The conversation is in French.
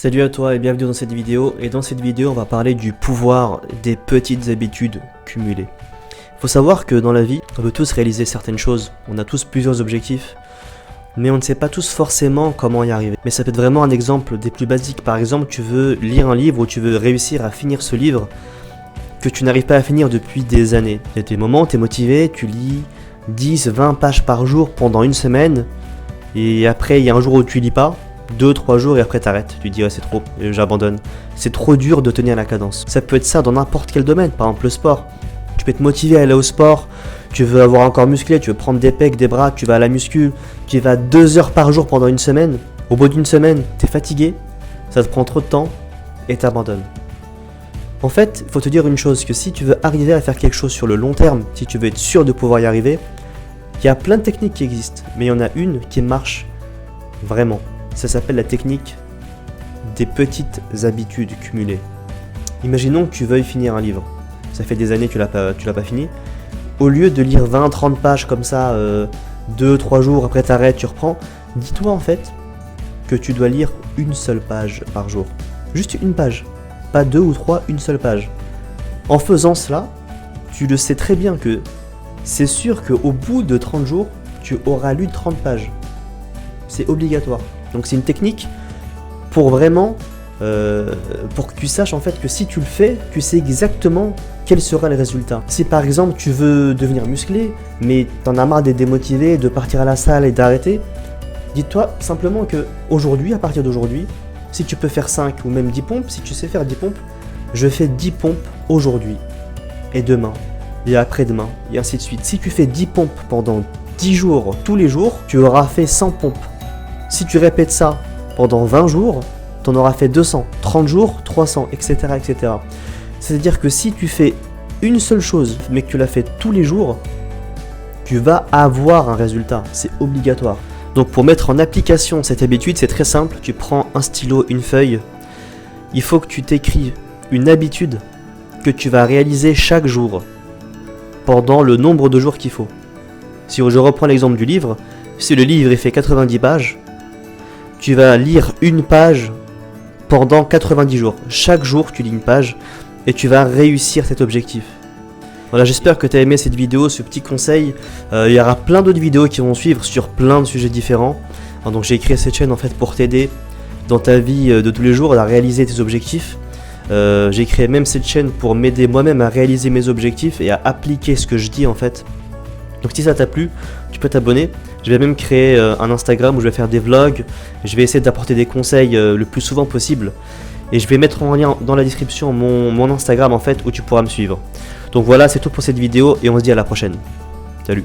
Salut à toi et bienvenue dans cette vidéo. Et dans cette vidéo, on va parler du pouvoir des petites habitudes cumulées. Faut savoir que dans la vie, on veut tous réaliser certaines choses. On a tous plusieurs objectifs, mais on ne sait pas tous forcément comment y arriver. Mais ça peut être vraiment un exemple des plus basiques. Par exemple, tu veux lire un livre ou tu veux réussir à finir ce livre que tu n'arrives pas à finir depuis des années. Il y a des moments où tu es motivé, tu lis 10, 20 pages par jour pendant une semaine, et après il y a un jour où tu lis pas, 2-3 jours et après t'arrêtes, tu te dis ouais, c'est trop, j'abandonne. C'est trop dur de tenir la cadence. Ça peut être ça dans n'importe quel domaine, par exemple le sport. Tu peux être motivé à aller au sport, tu veux avoir un corps musclé, tu veux prendre des pecs, des bras, tu vas à la muscu, tu vas 2 heures par jour pendant une semaine. Au bout d'une semaine, t'es fatigué, ça te prend trop de temps et t'abandonnes. En fait, il faut te dire une chose, que si tu veux arriver à faire quelque chose sur le long terme, si tu veux être sûr de pouvoir y arriver, il y a plein de techniques qui existent, mais il y en a une qui marche vraiment. Ça s'appelle la technique des petites habitudes cumulées. Imaginons que tu veuilles finir un livre. Ça fait des années que tu l'as pas fini. Au lieu de lire 20-30 pages comme ça, 2-3 jours, après t'arrêtes, tu reprends, dis-toi en fait que tu dois lire une seule page par jour. Juste une page. Pas 2 ou 3, une seule page. En faisant cela, tu le sais très bien que c'est sûr qu'au bout de 30 jours, tu auras lu 30 pages. C'est obligatoire. Donc c'est une technique pour vraiment, pour que tu saches en fait que si tu le fais, tu sais exactement quel sera le résultat. Si par exemple tu veux devenir musclé, mais t'en as marre d'être démotivé, de partir à la salle et d'arrêter, dis-toi simplement que aujourd'hui, à partir d'aujourd'hui, si tu peux faire 5 ou même 10 pompes, si tu sais faire 10 pompes, je fais 10 pompes aujourd'hui, et demain, et après-demain, et ainsi de suite. Si tu fais 10 pompes pendant 10 jours, tous les jours, tu auras fait 100 pompes. Si tu répètes ça pendant 20 jours, tu en auras fait 200, 30 jours, 300, etc. etc. C'est-à-dire que si tu fais une seule chose, mais que tu la fais tous les jours, tu vas avoir un résultat, c'est obligatoire. Donc pour mettre en application cette habitude, c'est très simple, tu prends un stylo, une feuille, il faut que tu t'écrives une habitude que tu vas réaliser chaque jour, pendant le nombre de jours qu'il faut. Si je reprends l'exemple du livre, si le livre est fait 90 pages, tu vas lire une page pendant 90 jours. Chaque jour, tu lis une page et tu vas réussir cet objectif. Voilà, j'espère que tu as aimé cette vidéo, ce petit conseil. Il y aura plein d'autres vidéos qui vont suivre sur plein de sujets différents. Donc j'ai créé cette chaîne en fait pour t'aider dans ta vie de tous les jours à réaliser tes objectifs. J'ai créé même cette chaîne pour m'aider moi-même à réaliser mes objectifs et à appliquer ce que je dis en fait. Donc si ça t'a plu, tu peux t'abonner. Je vais même créer un Instagram où je vais faire des vlogs. Je vais essayer d'apporter des conseils le plus souvent possible. Et je vais mettre en lien dans la description mon Instagram en fait où tu pourras me suivre. Donc voilà, c'est tout pour cette vidéo et on se dit à la prochaine. Salut.